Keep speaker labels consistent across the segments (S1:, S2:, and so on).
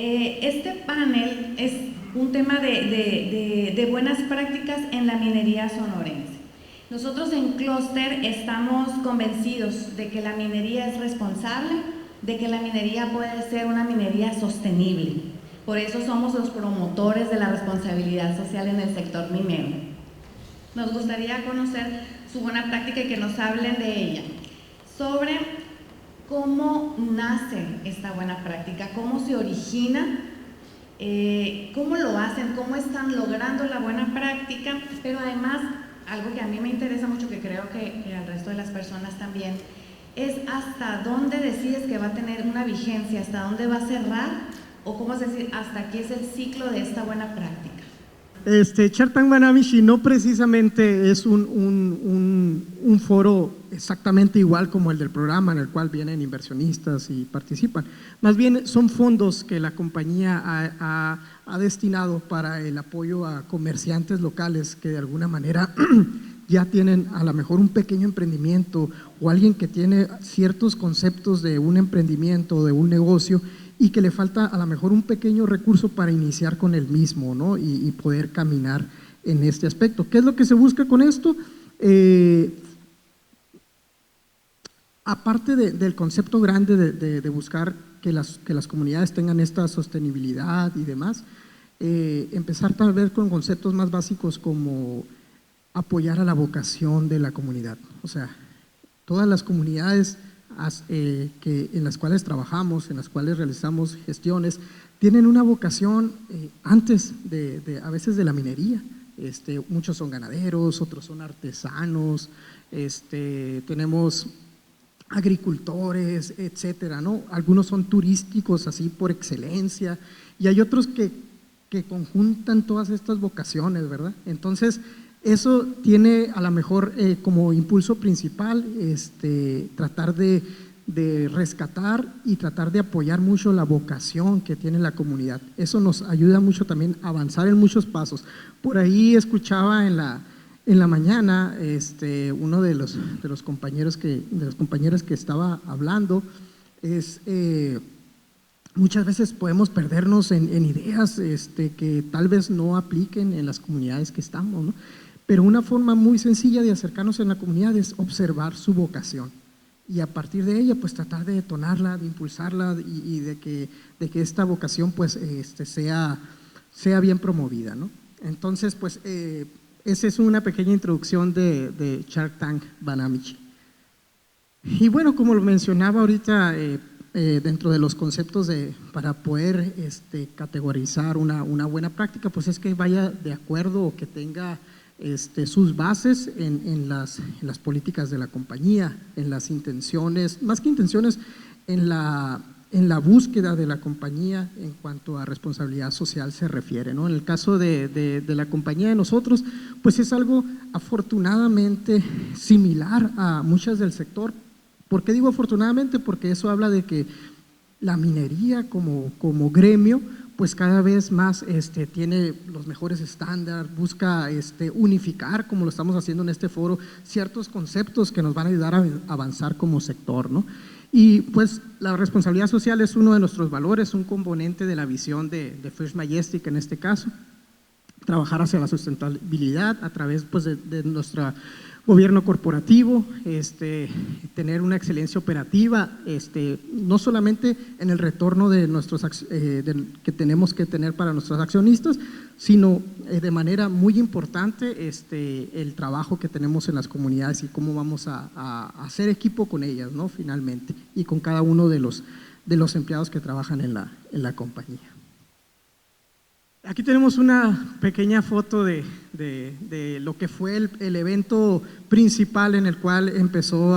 S1: Este panel es un tema de buenas prácticas en la minería sonorense. Nosotros en Clúster estamos convencidos de que la minería es responsable, de que la minería puede ser una minería sostenible. Por eso somos los promotores de la responsabilidad social en el sector minero. Nos gustaría conocer su buena práctica y que nos hablen de ella. Sobre cómo nace esta buena práctica, cómo se origina, cómo lo hacen, cómo están logrando la buena práctica, pero además, algo que a mí me interesa mucho, que creo que al resto de las personas también, es hasta dónde decides que va a tener una vigencia, hasta dónde va a cerrar, o cómo es decir, hasta aquí es el ciclo de esta buena práctica.
S2: Shark Tank Banamichi no precisamente es un foro exactamente igual como el del programa, en el cual vienen inversionistas y participan. Más bien son fondos que la compañía ha destinado para el apoyo a comerciantes locales que de alguna manera ya tienen a lo mejor un pequeño emprendimiento o alguien que tiene ciertos conceptos de un emprendimiento o de un negocio y que le falta a lo mejor un pequeño recurso para iniciar con el mismo, ¿no? y poder caminar en este aspecto. ¿Qué es lo que se busca con esto? Aparte del concepto grande de buscar que las comunidades tengan esta sostenibilidad y demás, empezar tal vez con conceptos más básicos como apoyar a la vocación de la comunidad. O sea, todas las comunidades en las cuales trabajamos, en las cuales realizamos gestiones, tienen una vocación antes a veces de la minería. Muchos son ganaderos, otros son artesanos, tenemos agricultores, etcétera, ¿no? Algunos son turísticos así por excelencia y hay otros que conjuntan todas estas vocaciones, ¿verdad? Entonces, eso tiene a lo mejor como impulso principal tratar de rescatar y tratar de apoyar mucho la vocación que tiene la comunidad. Eso nos ayuda mucho también a avanzar en muchos pasos. Por ahí escuchaba en la mañana uno de los compañeros de las compañeras que estaba hablando muchas veces podemos perdernos en ideas que tal vez no apliquen en las comunidades que estamos, ¿no? Pero una forma muy sencilla de acercarnos en la comunidad es observar su vocación y a partir de ella pues tratar de detonarla, de impulsarla y de que esta vocación pues sea bien promovida, ¿no? Entonces pues esa es una pequeña introducción de Shark Tank Banamichi. Y bueno, como lo mencionaba ahorita, dentro de los conceptos para poder categorizar una buena práctica, pues es que vaya de acuerdo o que tenga sus bases en las políticas de la compañía, en las intenciones, más que intenciones, en la búsqueda de la compañía en cuanto a responsabilidad social se refiere, ¿no? En el caso de la compañía de nosotros, pues es algo afortunadamente similar a muchas del sector. ¿Por qué digo afortunadamente? Porque eso habla de que la minería como gremio pues cada vez más tiene los mejores estándares, busca unificar, como lo estamos haciendo en este foro, ciertos conceptos que nos van a ayudar a avanzar como sector, ¿no? Y pues la responsabilidad social es uno de nuestros valores, un componente de la visión de First Majestic en este caso, trabajar hacia la sustentabilidad a través pues de nuestro gobierno corporativo, tener una excelencia operativa, no solamente en el retorno de que tenemos que tener para nuestros accionistas, sino de manera muy importante el trabajo que tenemos en las comunidades y cómo vamos a hacer equipo con ellas, ¿no? Finalmente, y con cada uno de los empleados que trabajan en la compañía. Aquí tenemos una pequeña foto de lo que fue el evento principal en el cual empezó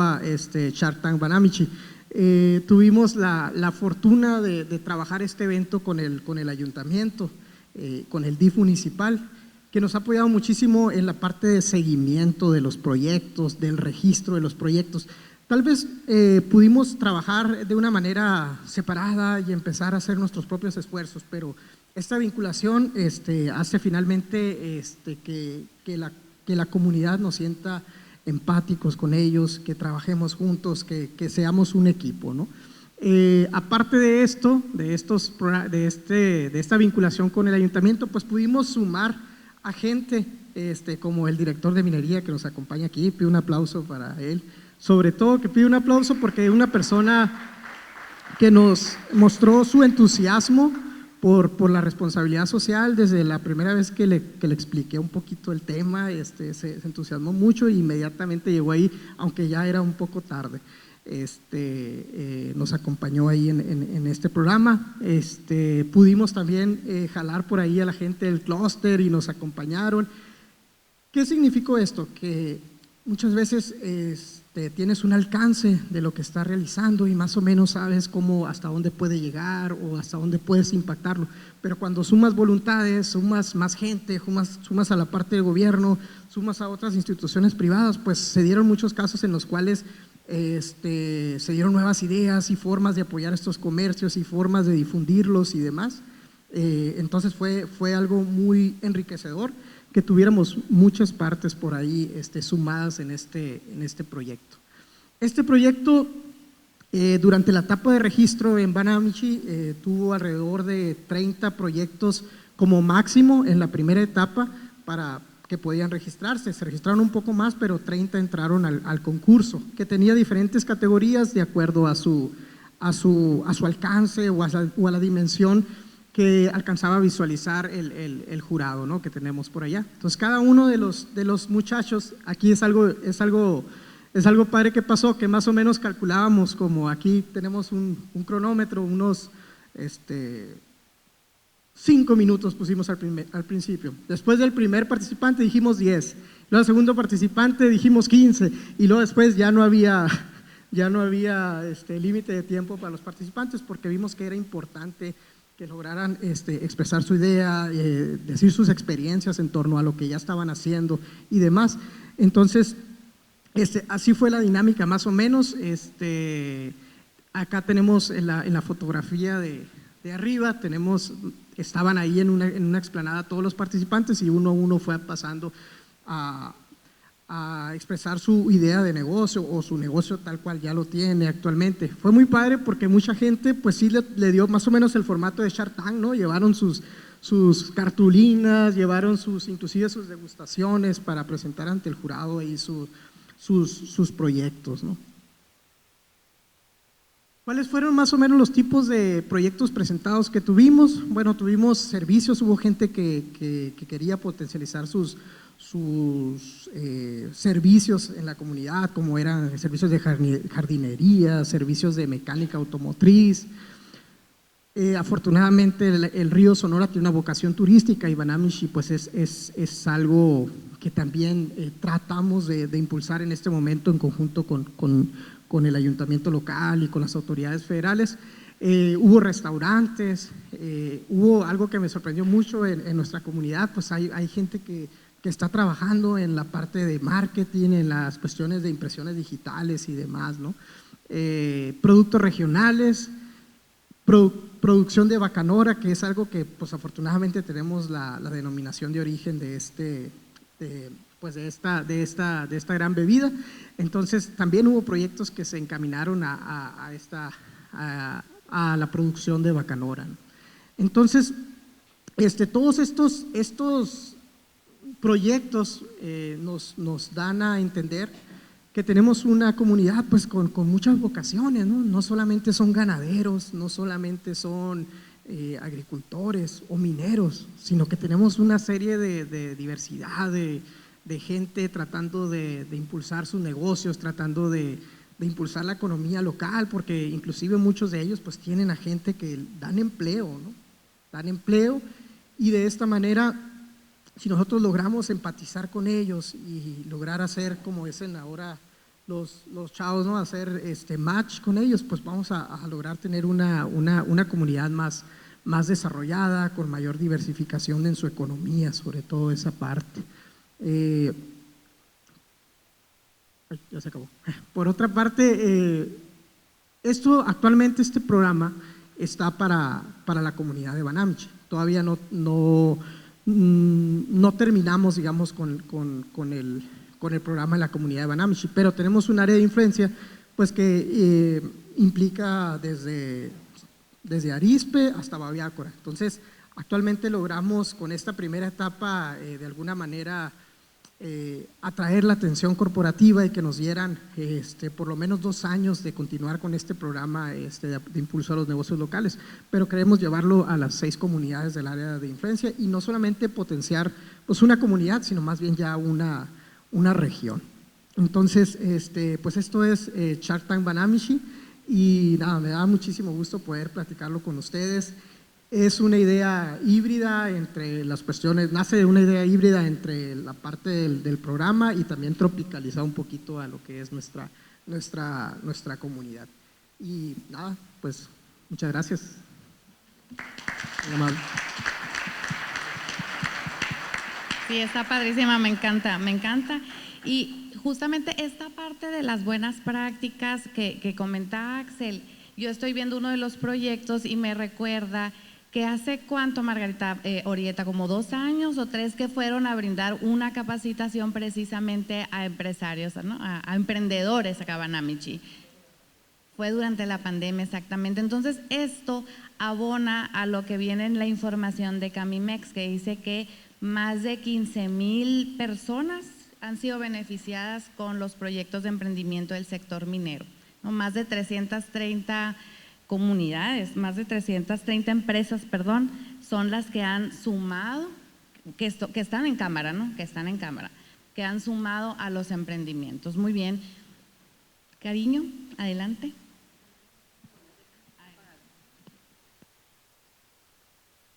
S2: Shark Tank Banamichi. Tuvimos la fortuna de trabajar este evento con el ayuntamiento, con el DIF municipal, que nos ha apoyado muchísimo en la parte de seguimiento de los proyectos, del registro de los proyectos. Tal vez pudimos trabajar de una manera separada y empezar a hacer nuestros propios esfuerzos, pero esta vinculación hace finalmente que la comunidad nos sienta empáticos con ellos, que trabajemos juntos, que seamos un equipo, ¿no? Aparte de esto, de esta vinculación con el ayuntamiento, pues pudimos sumar a gente como el director de minería que nos acompaña aquí. Pido un aplauso para él, sobre todo que pido un aplauso porque es una persona que nos mostró su entusiasmo por la responsabilidad social. Desde la primera vez que le expliqué un poquito el tema, se entusiasmó mucho e inmediatamente llegó ahí, aunque ya era un poco tarde. Nos acompañó ahí en este programa. Pudimos también jalar por ahí a la gente del clúster y nos acompañaron. ¿Qué significó esto? Que muchas veces tienes un alcance de lo que estás realizando y más o menos sabes cómo, hasta dónde puede llegar o hasta dónde puedes impactarlo, pero cuando sumas voluntades, sumas más gente, sumas a la parte del gobierno, sumas a otras instituciones privadas, pues se dieron muchos casos en los cuales se dieron nuevas ideas y formas de apoyar estos comercios y formas de difundirlos y demás. Entonces fue algo muy enriquecedor que tuviéramos muchas partes por ahí sumadas en este proyecto. Este proyecto, durante la etapa de registro en Banamichi, tuvo alrededor de 30 proyectos como máximo en la primera etapa para que podían registrarse. Se registraron un poco más, pero 30 entraron al concurso, que tenía diferentes categorías de acuerdo a su alcance o a la dimensión que alcanzaba a visualizar el jurado, ¿no?, que tenemos por allá. Entonces cada uno de los muchachos, aquí es algo padre que pasó, que más o menos calculábamos, como aquí tenemos un cronómetro, unos 5 minutos pusimos al principio. Después del primer participante dijimos 10, luego al segundo participante dijimos 15 y luego después ya no había límite de tiempo para los participantes, porque vimos que era importante que lograran expresar su idea, decir sus experiencias en torno a lo que ya estaban haciendo y demás. Entonces, así fue la dinámica más o menos. Acá tenemos en la fotografía de arriba, estaban ahí en una explanada todos los participantes y uno a uno fue pasando a expresar su idea de negocio o su negocio tal cual ya lo tiene actualmente. Fue muy padre porque mucha gente pues sí le dio más o menos el formato de Shark Tank, ¿no? Llevaron sus cartulinas, llevaron inclusive sus degustaciones para presentar ante el jurado ahí sus proyectos, ¿no? ¿Cuáles fueron más o menos los tipos de proyectos presentados que tuvimos? Bueno, tuvimos servicios, hubo gente que quería potencializar sus servicios en la comunidad, como eran servicios de jardinería, servicios de mecánica automotriz. Afortunadamente el río Sonora tiene una vocación turística y Banamichi pues es algo que también tratamos de impulsar en este momento en conjunto con el ayuntamiento local y con las autoridades federales. Hubo restaurantes, hubo algo que me sorprendió mucho en nuestra comunidad, pues hay gente que está trabajando en la parte de marketing, en las cuestiones de impresiones digitales y demás, ¿no? Productos regionales, producción de bacanora, que es algo que pues afortunadamente tenemos la denominación de origen de esta gran bebida. Entonces también hubo proyectos que se encaminaron a la producción de bacanora, ¿no? Entonces todos estos proyectos nos dan a entender que tenemos una comunidad pues con muchas vocaciones, ¿no? No solamente son ganaderos, no solamente son agricultores o mineros, sino que tenemos una serie de diversidad de gente tratando de impulsar sus negocios, tratando de impulsar la economía local, porque inclusive muchos de ellos pues tienen a gente que dan empleo, ¿no? Dan empleo, y de esta manera, si nosotros logramos empatizar con ellos y lograr hacer, como dicen ahora los chavos, ¿no?, hacer match con ellos, pues vamos a lograr tener una comunidad más desarrollada, con mayor diversificación en su economía, sobre todo esa parte. Ya se acabó. Por otra parte, actualmente este programa está para la comunidad de Banamichi. Todavía no terminamos, digamos, con el programa en la comunidad de Banamichi, pero tenemos un área de influencia pues que implica desde Arizpe hasta Babiácora. Entonces, actualmente logramos con esta primera etapa de alguna manera atraer la atención corporativa y que nos dieran por lo menos 2 años de continuar con este programa de impulso a los negocios locales, pero queremos llevarlo a las 6 comunidades del área de influencia y no solamente potenciar pues una comunidad, sino más bien ya una región. Entonces, pues esto es Shark Tank Banamichi y nada, me da muchísimo gusto poder platicarlo con ustedes. Es una idea híbrida entre las cuestiones, nace de una idea híbrida entre la parte del programa y también tropicalizada un poquito a lo que es nuestra comunidad. Y nada, pues muchas gracias. Muy amable.
S1: Sí, está padrísima, me encanta. Y justamente esta parte de las buenas prácticas que comenta Axel, yo estoy viendo uno de los proyectos y me recuerda que hace cuánto, Margarita Orieta, como 2 años o 3 que fueron a brindar una capacitación precisamente a empresarios, ¿no? a emprendedores acá en Banamichi. Fue durante la pandemia exactamente. Entonces esto abona a lo que viene en la información de Camimex, que dice que más de 15,000 personas han sido beneficiadas con los proyectos de emprendimiento del sector minero, ¿no? Más de 330 comunidades, más de 330 empresas, son las que han sumado, que están en cámara, ¿no? Que han sumado a los emprendimientos. Muy bien. Cariño, adelante.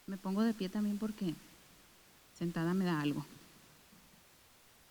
S3: Me pongo de pie también porque sentada me da algo.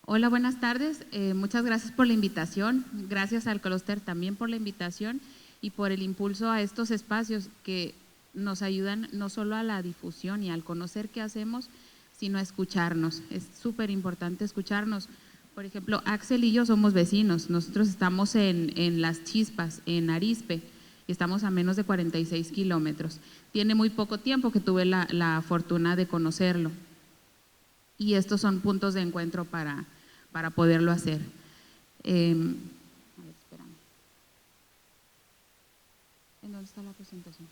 S3: Hola, buenas tardes. Muchas gracias por la invitación. Gracias al clúster también por la invitación y por el impulso a estos espacios que nos ayudan no solo a la difusión y al conocer qué hacemos, sino a escucharnos. Es súper importante escucharnos. Por ejemplo, Axel y yo somos vecinos. Nosotros estamos en Las Chispas, en Arizpe, y estamos a menos de 46 kilómetros. Tiene muy poco tiempo que tuve la fortuna de conocerlo. Y estos son puntos de encuentro para poderlo hacer. ¿En dónde está la presentación?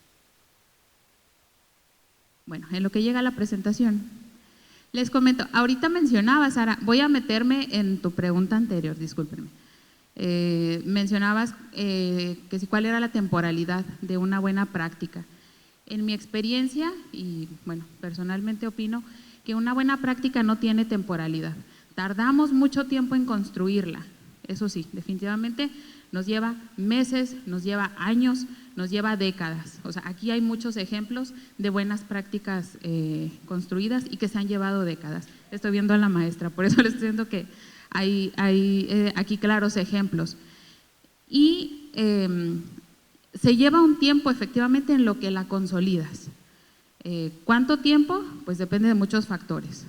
S3: Bueno, en lo que llega a la presentación, les comento, ahorita mencionaba, Sara, voy a meterme en tu pregunta anterior, discúlpenme. Mencionabas que si cuál era la temporalidad de una buena práctica. En mi experiencia, y bueno, personalmente opino que una buena práctica no tiene temporalidad. Tardamos mucho tiempo en construirla, eso sí, definitivamente nos lleva meses, nos lleva años, nos lleva décadas. O sea, aquí hay muchos ejemplos de buenas prácticas construidas y que se han llevado décadas. Estoy viendo a la maestra, por eso les estoy diciendo que hay aquí claros ejemplos. Y se lleva un tiempo efectivamente en lo que la consolidas. ¿Cuánto tiempo? Pues depende de muchos factores.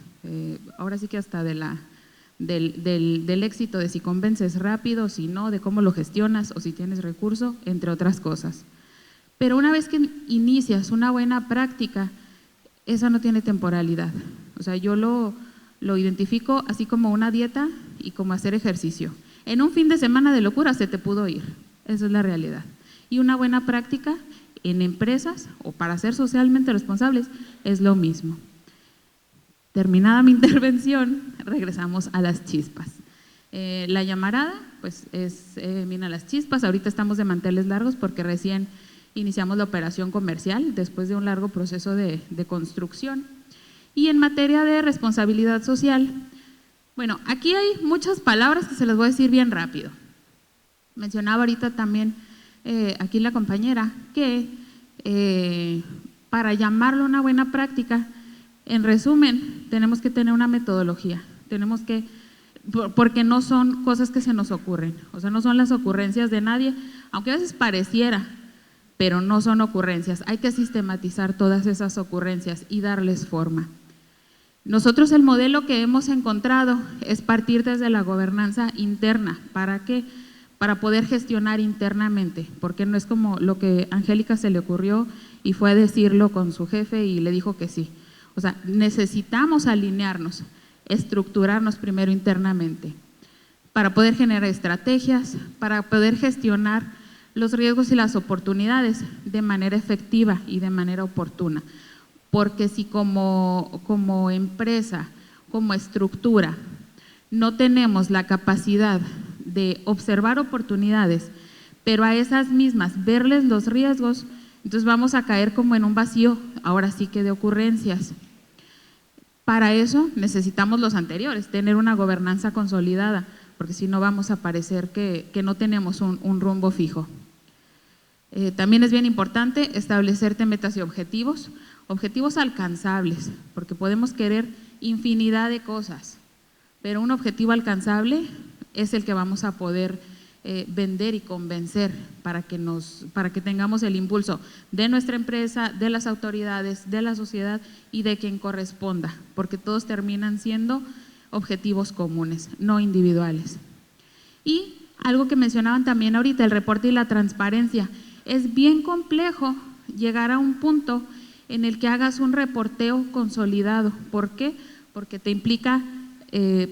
S3: Ahora sí que hasta del éxito, de si convences rápido, si no, de cómo lo gestionas o si tienes recurso, entre otras cosas. Pero una vez que inicias una buena práctica, esa no tiene temporalidad. O sea, yo lo identifico así como una dieta y como hacer ejercicio. En un fin de semana de locura se te pudo ir, esa es la realidad. Y una buena práctica en empresas o para ser socialmente responsables es lo mismo. Terminada mi intervención, regresamos a Las Chispas. La llamarada, pues es Mina Las Chispas. Ahorita estamos de manteles largos porque recién iniciamos la operación comercial después de un largo proceso de construcción. Y en materia de responsabilidad social, bueno, aquí hay muchas palabras que se las voy a decir bien rápido. Mencionaba ahorita también aquí la compañera que para llamarlo una buena práctica, en resumen, tenemos que tener una metodología, porque no son cosas que se nos ocurren, o sea, no son las ocurrencias de nadie, aunque a veces pareciera, pero no son ocurrencias. Hay que sistematizar todas esas ocurrencias y darles forma. Nosotros el modelo que hemos encontrado es partir desde la gobernanza interna. ¿Para qué? Para poder gestionar internamente, porque no es como lo que a Angélica se le ocurrió y fue a decirlo con su jefe y le dijo que sí. O sea, necesitamos alinearnos, estructurarnos primero internamente para poder generar estrategias, para poder gestionar los riesgos y las oportunidades de manera efectiva y de manera oportuna. Porque si como empresa, como estructura, no tenemos la capacidad de observar oportunidades, pero a esas mismas verles los riesgos, entonces vamos a caer como en un vacío, ahora sí que de ocurrencias. Para eso necesitamos los anteriores, tener una gobernanza consolidada, porque si no vamos a parecer que no tenemos un rumbo fijo. También es bien importante establecerte metas y objetivos alcanzables, porque podemos querer infinidad de cosas, pero un objetivo alcanzable es el que vamos a poder vender y convencer para que tengamos el impulso de nuestra empresa, de las autoridades, de la sociedad y de quien corresponda, porque todos terminan siendo objetivos comunes, no individuales. Y algo que mencionaban también ahorita, el reporte y la transparencia. Es bien complejo llegar a un punto en el que hagas un reporteo consolidado. ¿Por qué? Porque te implica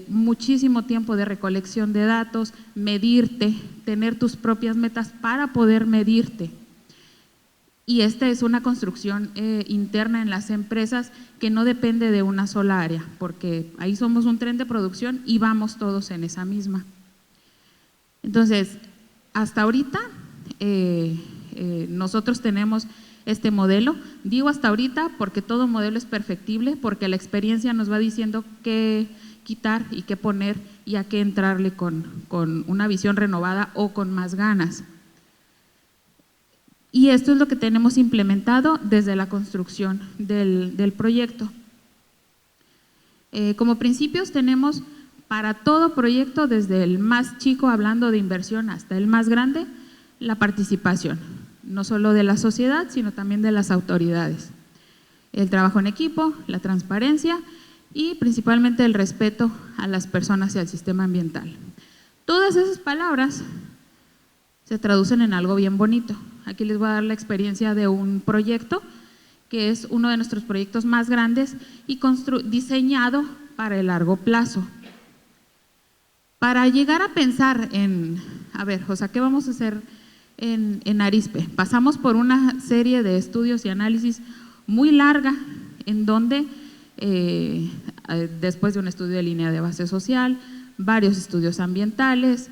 S3: muchísimo tiempo de recolección de datos, medirte, tener tus propias metas para poder medirte. Y esta es una construcción interna en las empresas que no depende de una sola área, porque ahí somos un tren de producción y vamos todos en esa misma. Entonces, hasta ahorita nosotros tenemos este modelo. Digo hasta ahorita porque todo modelo es perfectible, porque la experiencia nos va diciendo qué quitar y qué poner y a qué entrarle con una visión renovada o con más ganas. Y esto es lo que tenemos implementado desde la construcción del proyecto. Como principios tenemos para todo proyecto, desde el más chico, hablando de inversión, hasta el más grande, la participación, no solo de la sociedad, sino también de las autoridades. El trabajo en equipo, la transparencia y principalmente el respeto a las personas y al sistema ambiental. Todas esas palabras se traducen en algo bien bonito. Aquí les voy a dar la experiencia de un proyecto que es uno de nuestros proyectos más grandes y diseñado para el largo plazo. Para llegar a pensar en, a ver, o sea, ¿qué vamos a hacer en Arizpe? Pasamos por una serie de estudios y análisis muy larga, en donde después de un estudio de línea de base social, varios estudios ambientales,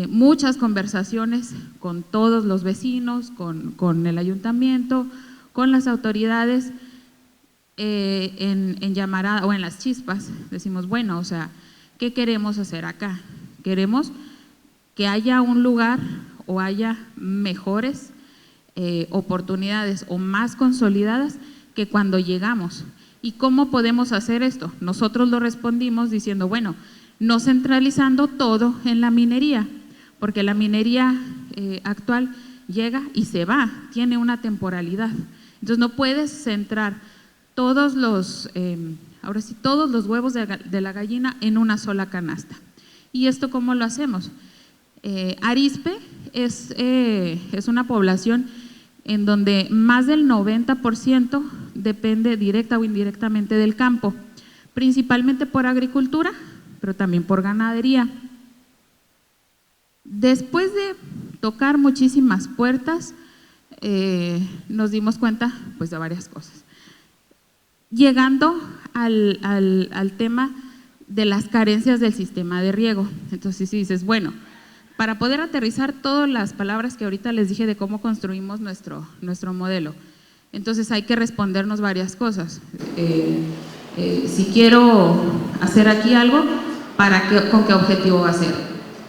S3: muchas conversaciones con todos los vecinos, con el ayuntamiento, con las autoridades, en llamarada o en las chispas, decimos, bueno, o sea, ¿qué queremos hacer acá? Queremos que haya un lugar o haya mejores oportunidades o más consolidadas que cuando llegamos. ¿Y cómo podemos hacer esto? Nosotros lo respondimos diciendo, bueno, no centralizando todo en la minería, porque la minería actual llega y se va, tiene una temporalidad. Entonces no puedes centrar todos los, ahora sí, todos los huevos de la gallina en una sola canasta. ¿Y esto cómo lo hacemos? Arizpe es una población en donde más del 90% depende directa o indirectamente del campo, principalmente por agricultura, pero también por ganadería. Después de tocar muchísimas puertas, nos dimos cuenta pues de varias cosas. Llegando al tema de las carencias del sistema de riego. Entonces si dices, bueno, para poder aterrizar todas las palabras que ahorita les dije de cómo construimos nuestro modelo, entonces hay que respondernos varias cosas. Si quiero hacer aquí algo, ¿con qué objetivo va a ser?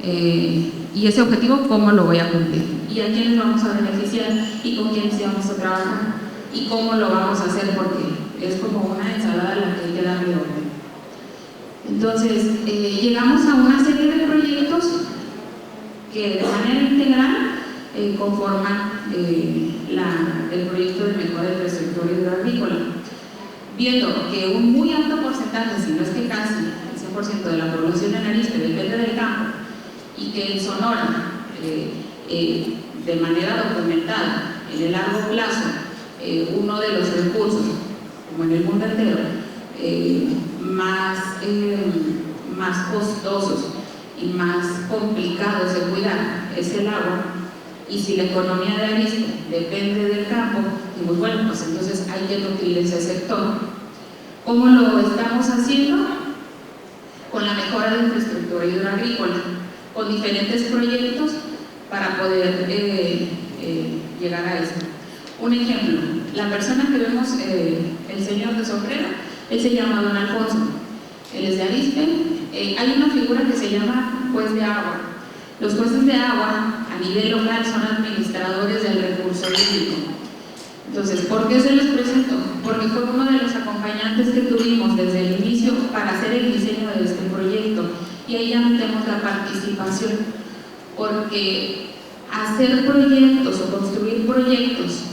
S3: Y ese objetivo, ¿cómo lo voy a cumplir? ¿Y a quiénes vamos a beneficiar? ¿Y con quiénes vamos a trabajar? ¿Y cómo lo vamos a hacer? Porque es como una ensalada a la que hay que darle orden. Entonces, llegamos a una serie de proyectos que de manera integral conforman el proyecto de mejora de infraestructura hidroagrícola, viendo que un muy alto porcentaje, si no es que casi el 100% de la población en Arizpe depende del campo, y que en Sonora, de manera documentada, en el largo plazo, uno de los recursos, como en el mundo entero, más costosos y más complicados de cuidar es el agua.
S4: Y si la economía de Arispe depende del campo, dijimos, bueno, pues entonces hay que nutrir ese sector. ¿Cómo lo estamos haciendo? Con la mejora de infraestructura hidroagrícola, con diferentes proyectos para poder llegar a eso. Un ejemplo, la persona que vemos, el señor de sombrero, él se llama Don Alfonso, él es de Arispe. Hay una figura que se llama juez de agua. Los jueces de agua a nivel local son administradores del recurso hídrico. Entonces, ¿por qué se los presento? Porque fue uno de los acompañantes que tuvimos desde el inicio para hacer el diseño de este proyecto, y ahí ya metemos la participación, porque hacer proyectos o construir proyectos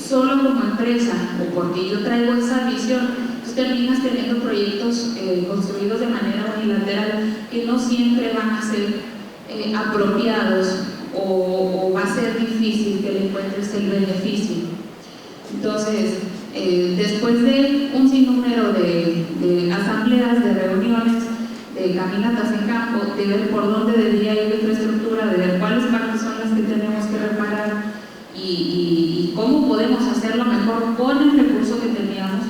S4: solo como empresa o porque yo traigo esa visión, pues terminas teniendo proyectos construidos de manera unilateral que no siempre van a ser apropiados o va a ser difícil que le encuentres el beneficio. Entonces, después de un sinnúmero de asambleas, de reuniones, de caminatas en campo, de ver por dónde debería ir la infraestructura, de ver cuáles partes son las que tenemos que reparar y cómo podemos hacerlo mejor con el recurso que teníamos,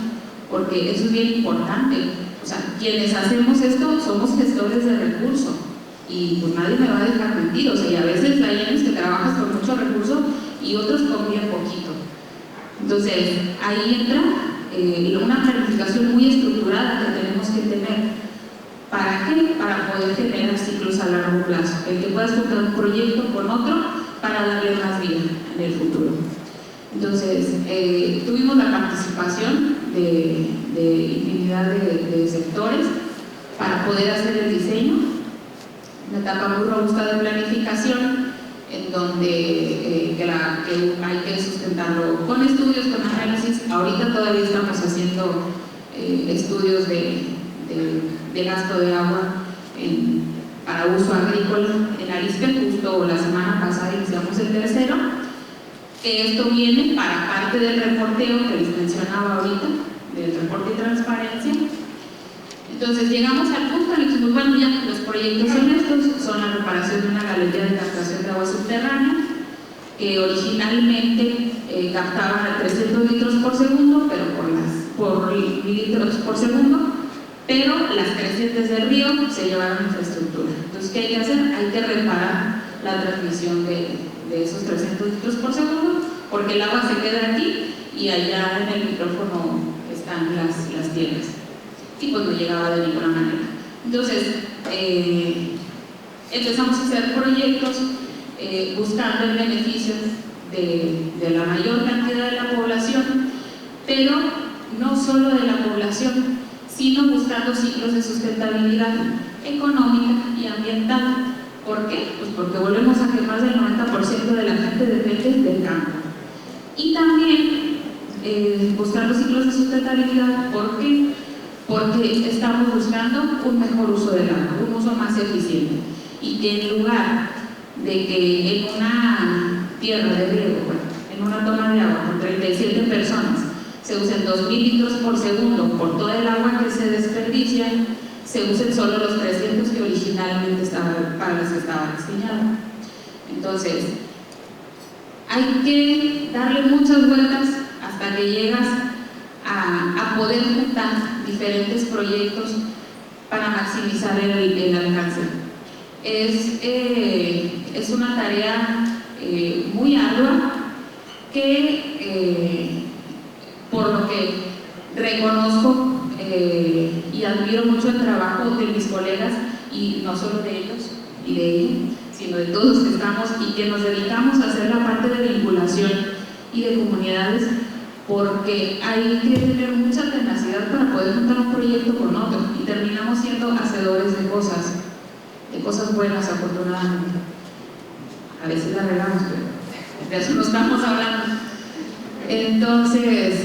S4: porque eso es bien importante. O sea, quienes hacemos esto somos gestores de recursos y pues nadie me va a dejar mentir. O sea, y a veces hay años que trabajas con mucho recurso y otros con bien poquito. Entonces, ahí entra una planificación muy estructurada que tenemos que tener. ¿Para qué? Para poder generar ciclos a largo plazo, el que puedas juntar un proyecto con otro para darle más vida en el futuro. Entonces, tuvimos la participación de infinidad de sectores para poder hacer el diseño, una etapa muy robusta de planificación, en donde hay que sustentarlo con estudios, con análisis. Ahorita todavía estamos haciendo estudios de gasto de agua para uso agrícola en Arispe. Justo la semana pasada iniciamos el tercero, que esto viene para parte del reporteo que les mencionaba ahorita, del reporte de transparencia. Entonces llegamos al punto en el que dijimos, bueno, ya los proyectos son estos, son la reparación de una galería de captación de agua subterránea, que originalmente captaba 300 litros por segundo, pero por mililitros por segundo, pero las crecientes del río se llevaron infraestructura. Entonces, ¿qué hay que hacer? Hay que reparar la transmisión de esos 300 litros por segundo, porque el agua se queda aquí y allá en el micrófono están las tierras. Y pues no llegaba de ninguna manera. Entonces, empezamos a hacer proyectos buscando el beneficio de la mayor cantidad de la población, pero no solo de la población, sino buscando ciclos de sustentabilidad económica y ambiental. ¿Por qué? Pues porque volvemos a que más del 90% de la gente depende del campo. Y también buscando ciclos de sustentabilidad, ¿por qué? Porque estamos buscando un mejor uso del agua, un uso más eficiente, y que en lugar de que en una tierra de riego, en una toma de agua con 37 personas, se usen 2.000 litros por segundo por toda el agua que se desperdicia, se usen solo los 300 que originalmente para las que estaba destinado. Entonces, hay que darle muchas vueltas hasta que llegas a poder juntar diferentes proyectos para maximizar el alcance. Es una tarea muy ardua que por lo que reconozco y admiro mucho el trabajo de mis colegas, y no solo de ellos y de ella, sino de todos los que estamos y que nos dedicamos a hacer la parte de vinculación y de comunidades, porque hay que tener mucha tenacidad para poder juntar un proyecto con otro, y terminamos siendo hacedores de cosas buenas, afortunadamente. A veces la regamos, pero de eso no estamos hablando. Entonces,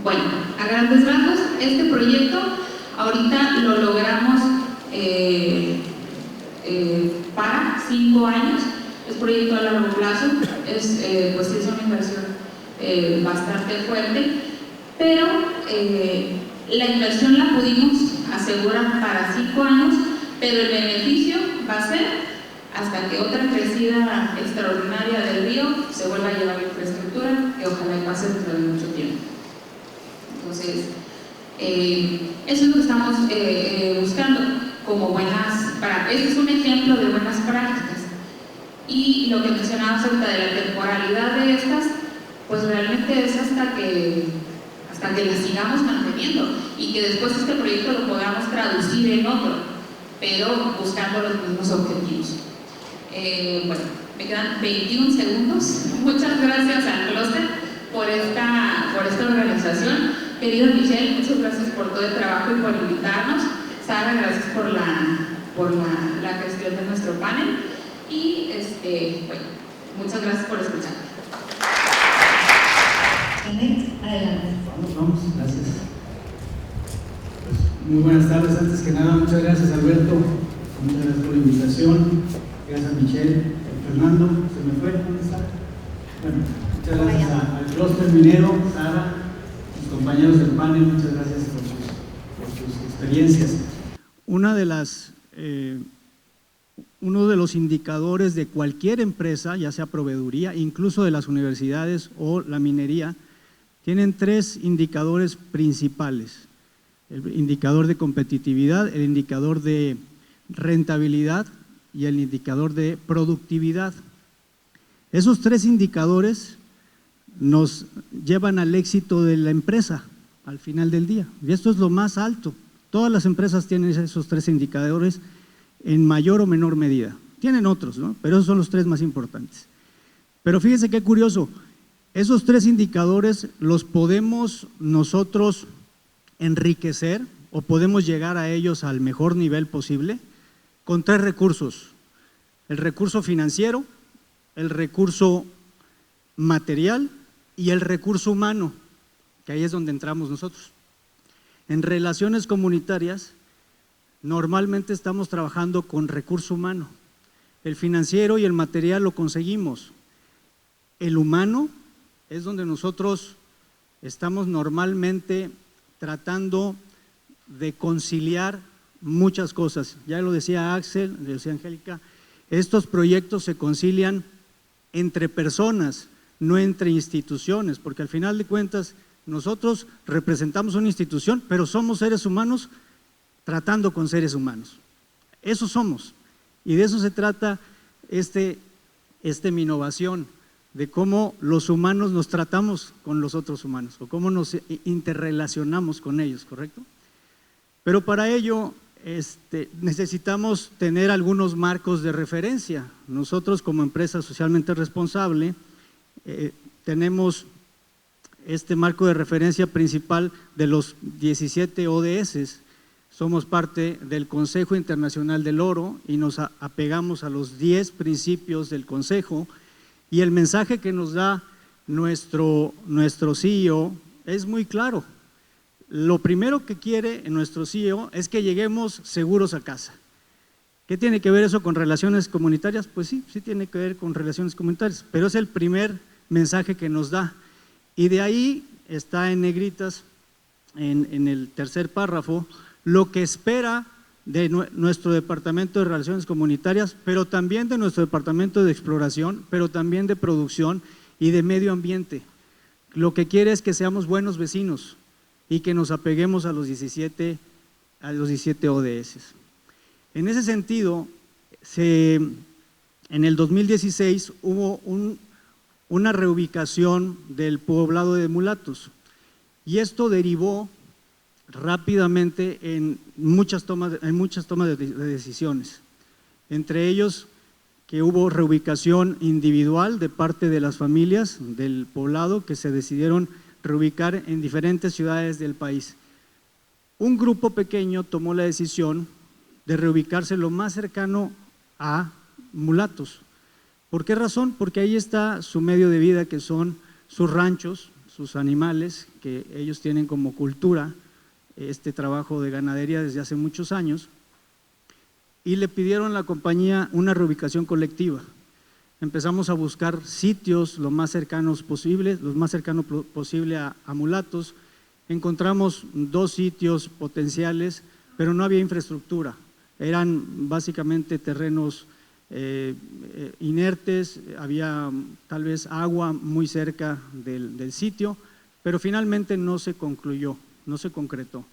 S4: bueno, a grandes rasgos, este proyecto ahorita lo logramos para 5 años. Es proyecto a largo plazo, pues es una inversión bastante fuerte, pero la inversión la pudimos asegurar para 5 años, pero el beneficio va a ser hasta que otra crecida extraordinaria del río se vuelva a llevar la infraestructura, que ojalá pase dentro de mucho tiempo. Entonces, eso es lo que estamos buscando como buenas prácticas. Este es un ejemplo de buenas prácticas. Y lo que mencionabas ahorita de la temporalidad de estas, pues realmente es hasta que las sigamos manteniendo y que después este proyecto lo podamos traducir en otro, pero buscando los mismos objetivos. Bueno, me quedan 21 segundos. Muchas gracias al clúster por esta organización. Querido Michelle, muchas gracias por todo el trabajo y por invitarnos. Sara, gracias por la gestión de nuestro panel. Y bueno, muchas gracias por escuchar.
S1: Adelante.
S5: Vamos, gracias. Pues, muy buenas tardes. Antes que nada, muchas gracias, Alberto. Muchas gracias por la invitación. Gracias a Michelle. Fernando, ¿se me fue? ¿Dónde está? Bueno, muchas gracias al clúster minero, Sara, sus compañeros del panel. Muchas gracias por sus experiencias. Uno de los indicadores de cualquier empresa, ya sea proveeduría, incluso de las universidades o la minería, tienen 3 indicadores principales: el indicador de competitividad, el indicador de rentabilidad y el indicador de productividad. Esos 3 indicadores nos llevan al éxito de la empresa al final del día, y esto es lo más alto. Todas las empresas tienen esos 3 indicadores en mayor o menor medida. Tienen otros, ¿no? Pero esos son los 3 más importantes. Pero fíjense qué curioso, esos 3 indicadores los podemos nosotros enriquecer o podemos llegar a ellos al mejor nivel posible con 3 recursos: el recurso financiero, el recurso material y el recurso humano, que ahí es donde entramos nosotros. En relaciones comunitarias, normalmente estamos trabajando con recurso humano. El financiero y el material lo conseguimos. El humano es donde nosotros estamos normalmente tratando de conciliar muchas cosas. Ya lo decía Axel, lo decía Angélica, estos proyectos se concilian entre personas, no entre instituciones, porque al final de cuentas nosotros representamos una institución, pero somos seres humanos tratando con seres humanos. Eso somos, y de eso se trata mi innovación, de cómo los humanos nos tratamos con los otros humanos, o cómo nos interrelacionamos con ellos, ¿correcto? Pero para ello necesitamos tener algunos marcos de referencia. Nosotros, como empresa socialmente responsable, tenemos este marco de referencia principal de los 17 ODS. Somos parte del Consejo Internacional del Oro y nos apegamos a los 10 principios del Consejo, y el mensaje que nos da nuestro CEO es muy claro. Lo primero que quiere nuestro CEO es que lleguemos seguros a casa. ¿Qué tiene que ver eso con relaciones comunitarias? Pues sí tiene que ver con relaciones comunitarias, pero es el primer mensaje que nos da. Y de ahí está en negritas, en el tercer párrafo, lo que espera de nuestro Departamento de Relaciones Comunitarias, pero también de nuestro Departamento de Exploración, pero también de Producción y de Medio Ambiente. Lo que quiere es que seamos buenos vecinos y que nos apeguemos a los 17 ODS. En ese sentido, en el 2016 hubo una reubicación del poblado de mulatos, y esto derivó rápidamente en muchas tomas de decisiones, entre ellos que hubo reubicación individual de parte de las familias del poblado que se decidieron reubicar en diferentes ciudades del país. Un grupo pequeño tomó la decisión de reubicarse lo más cercano a mulatos. ¿Por qué razón? Porque ahí está su medio de vida, que son sus ranchos, sus animales, que ellos tienen como cultura este trabajo de ganadería desde hace muchos años, y le pidieron a la compañía una reubicación colectiva. Empezamos a buscar sitios lo más cercanos posible, a mulatos. Encontramos 2 sitios potenciales, pero no había infraestructura. Eran básicamente terrenos inertes, había tal vez agua muy cerca del sitio, pero finalmente no se concluyó, no se concretó.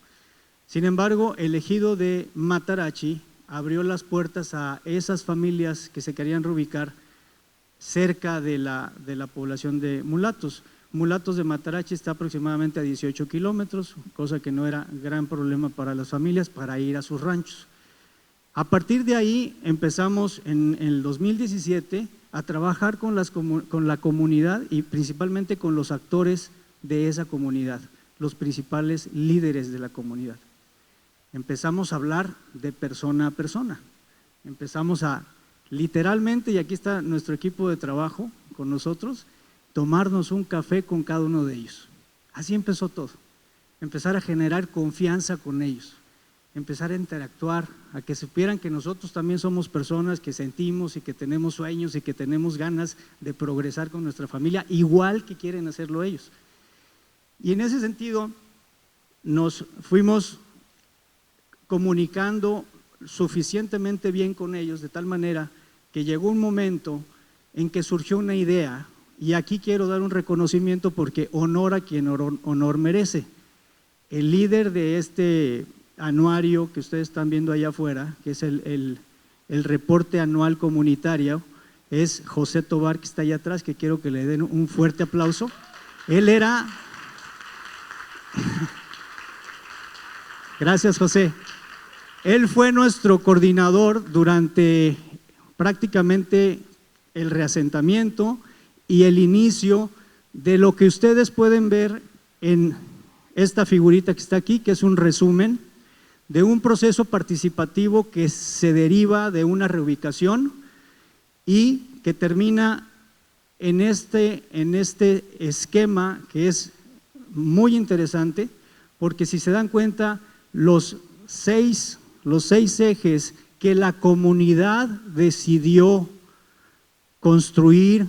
S5: Sin embargo, el ejido de Matarachi abrió las puertas a esas familias que se querían reubicar cerca de la población de Mulatos. Mulatos de Matarachi está aproximadamente a 18 kilómetros, cosa que no era gran problema para las familias para ir a sus ranchos. A partir de ahí empezamos en el 2017 a trabajar con la comunidad y principalmente con los actores de esa comunidad, los principales líderes de la comunidad. Empezamos a hablar de persona a persona, empezamos a literalmente, y aquí está nuestro equipo de trabajo con nosotros, tomarnos un café con cada uno de ellos. Así empezó todo, empezar a generar confianza con ellos, empezar a interactuar, a que supieran que nosotros también somos personas que sentimos y que tenemos sueños y que tenemos ganas de progresar con nuestra familia, igual que quieren hacerlo ellos. Y en ese sentido nos fuimos comunicando suficientemente bien con ellos, de tal manera que llegó un momento en que surgió una idea, y aquí quiero dar un reconocimiento porque honor a quien honor merece. El líder de este anuario que ustedes están viendo allá afuera, que es el reporte anual comunitario, es José Tobar, que está allá atrás, que quiero que le den un fuerte aplauso. Él era… Gracias, José. Él fue nuestro coordinador durante prácticamente el reasentamiento y el inicio de lo que ustedes pueden ver en esta figurita que está aquí, que es un resumen de un proceso participativo que se deriva de una reubicación y que termina en este esquema que es muy interesante, porque si se dan cuenta, los seis ejes que la comunidad decidió construir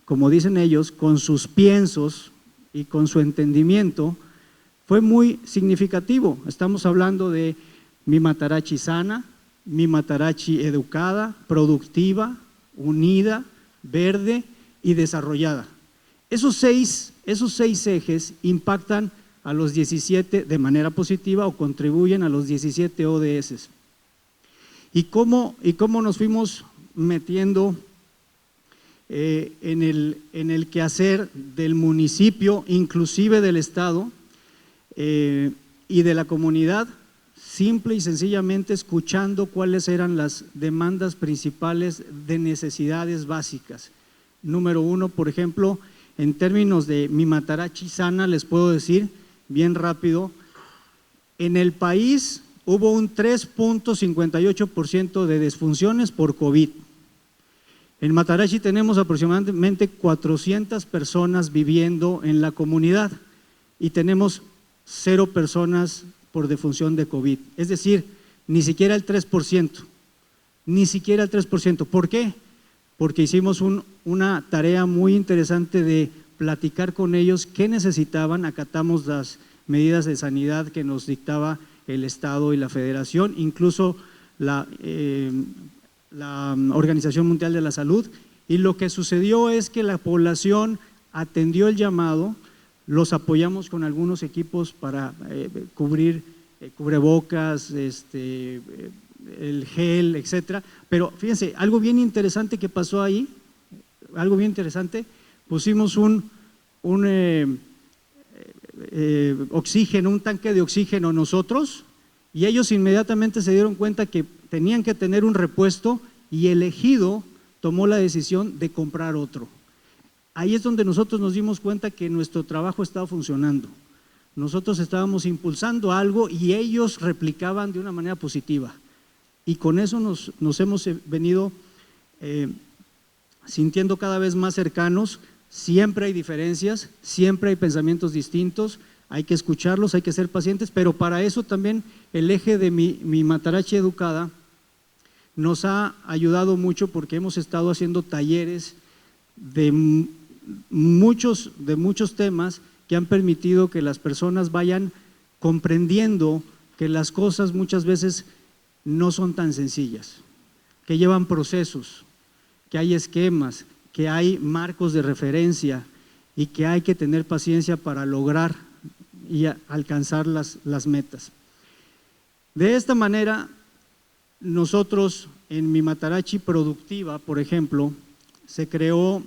S5: como dicen ellos, con sus piensos y con su entendimiento, fue muy significativo. Estamos hablando de mi Matarachi sana, mi Matarachi educada, productiva, unida, verde y desarrollada. Esos seis ejes impactan a los 17 de manera positiva o contribuyen a los 17 ODS. ¿Y cómo nos fuimos metiendo en el quehacer del municipio, inclusive del estado y de la comunidad? Simple y sencillamente escuchando cuáles eran las demandas principales de necesidades básicas. Número uno, por ejemplo, en términos de mi Matarachi sana, les puedo decir bien rápido, en el país hubo un 3.58% de desfunciones por COVID. En Matarachi tenemos aproximadamente 400 personas viviendo en la comunidad y tenemos 0 personas por defunción de COVID. Es decir, ni siquiera el 3%, ni siquiera el 3%. ¿Por qué? Porque hicimos una tarea muy interesante de platicar con ellos qué necesitaban, acatamos las medidas de sanidad que nos dictaba el Estado y la Federación, incluso la Organización Mundial de la Salud, y lo que sucedió es que la población atendió el llamado, los apoyamos con algunos equipos para cubrir cubrebocas, el gel, etcétera, pero fíjense, algo bien interesante que pasó ahí, algo bien interesante, pusimos un oxígeno, un tanque de oxígeno nosotros, y ellos inmediatamente se dieron cuenta que tenían que tener un repuesto y el ejido tomó la decisión de comprar otro. Ahí es donde nosotros nos dimos cuenta que nuestro trabajo estaba funcionando. Nosotros estábamos impulsando algo y ellos replicaban de una manera positiva. Y con eso nos hemos venido sintiendo cada vez más cercanos. Siempre hay diferencias, siempre hay pensamientos distintos, hay que escucharlos, hay que ser pacientes, pero para eso también el eje de mi Matarachi educada nos ha ayudado mucho porque hemos estado haciendo talleres de muchos temas que han permitido que las personas vayan comprendiendo que las cosas muchas veces no son tan sencillas, que llevan procesos, que hay esquemas, que hay marcos de referencia y que hay que tener paciencia para lograr y alcanzar las metas. De esta manera, nosotros en Mi Matarachi Productiva, por ejemplo, se creó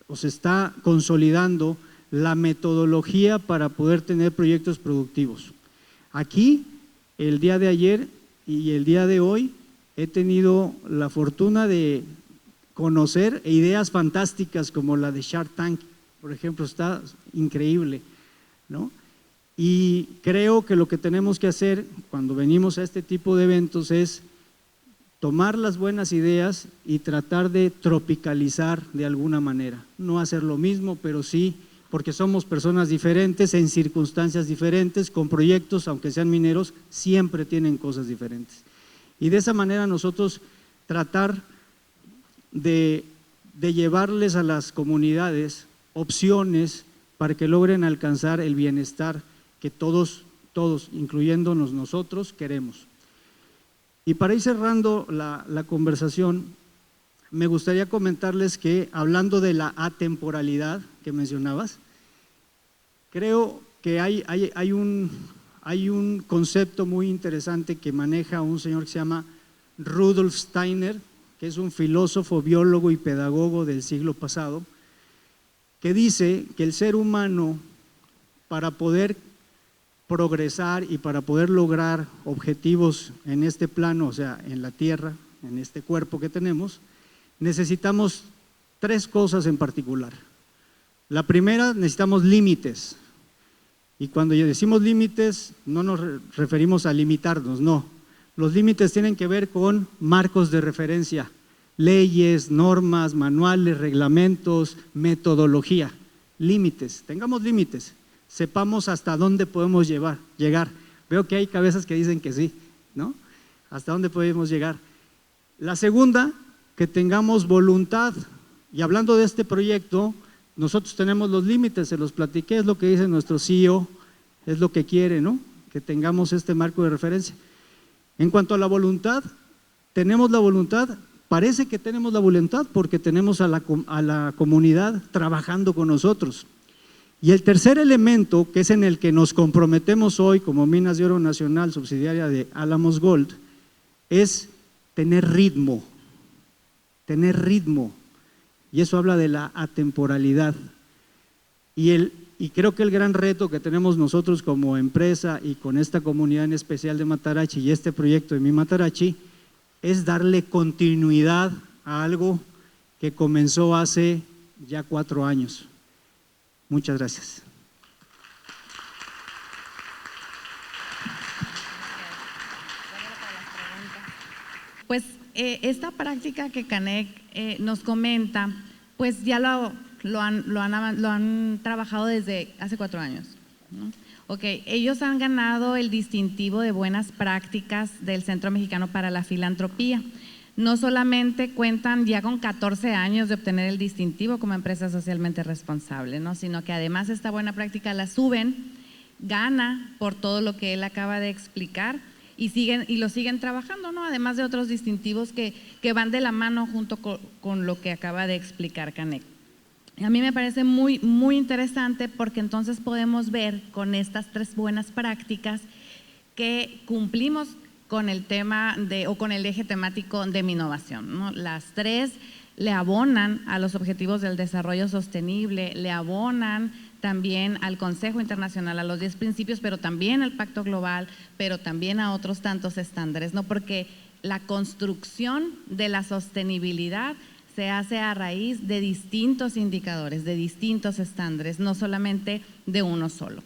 S5: o se está consolidando la metodología para poder tener proyectos productivos. Aquí, el día de ayer y el día de hoy, he tenido la fortuna de conocer ideas fantásticas como la de Shark Tank, por ejemplo, está increíble, ¿no? Y creo que lo que tenemos que hacer cuando venimos a este tipo de eventos es tomar las buenas ideas y tratar de tropicalizar de alguna manera, no hacer lo mismo, pero sí, porque somos personas diferentes, en circunstancias diferentes, con proyectos, aunque sean mineros, siempre tienen cosas diferentes. Y de esa manera nosotros tratar de llevarles a las comunidades opciones para que logren alcanzar el bienestar que todos, incluyéndonos nosotros, queremos. Y para ir cerrando la conversación, me gustaría comentarles que, hablando de la atemporalidad que mencionabas, creo que hay un concepto muy interesante que maneja un señor que se llama Rudolf Steiner, que es un filósofo, biólogo y pedagogo del siglo pasado, que dice que el ser humano, para poder progresar y para poder lograr objetivos en este plano, o sea, en la tierra, en este cuerpo que tenemos, necesitamos tres cosas en particular. La primera, necesitamos límites. Y cuando decimos límites, no nos referimos a limitarnos, no. Los límites tienen que ver con marcos de referencia, leyes, normas, manuales, reglamentos, metodología. Límites, tengamos límites. Sepamos hasta dónde podemos llegar. Veo que hay cabezas que dicen que sí, ¿no? Hasta dónde podemos llegar. La segunda, que tengamos voluntad. Y hablando de este proyecto, nosotros tenemos los límites, se los platiqué, es lo que dice nuestro CEO, es lo que quiere, ¿no? Que tengamos este marco de referencia. En cuanto a la voluntad, tenemos la voluntad, parece que tenemos la voluntad porque tenemos a la comunidad trabajando con nosotros. Y el tercer elemento, que es en el que nos comprometemos hoy como Minas de Oro Nacional, subsidiaria de Álamos Gold, es tener ritmo. Y eso habla de la atemporalidad. Y creo que el gran reto que tenemos nosotros como empresa y con esta comunidad en especial de Matarachi y este proyecto de Mi Matarachi es darle continuidad a algo que comenzó hace ya 4 años. Muchas gracias.
S1: Pues esta práctica que Canek nos comenta, pues ya lo han trabajado desde hace 4 años, ¿no? Ok, ellos han ganado el distintivo de buenas prácticas del Centro Mexicano para la Filantropía. No solamente cuentan ya con 14 años de obtener el distintivo como empresa socialmente responsable, ¿no? Sino que además esta buena práctica la suben, gana por todo lo que él acaba de explicar y lo siguen trabajando, ¿no? Además de otros distintivos que van de la mano junto con lo que acaba de explicar Canek. A mí me parece muy, muy interesante porque entonces podemos ver con estas 3 buenas prácticas que cumplimos con el tema o con el eje temático de mi innovación, ¿no? Las 3 le abonan a los objetivos del desarrollo sostenible, le abonan también al Consejo Internacional, a los 10 principios, pero también al Pacto Global, pero también a otros tantos estándares, ¿no? Porque la construcción de la sostenibilidad se hace a raíz de distintos indicadores, de distintos estándares, no solamente de uno solo.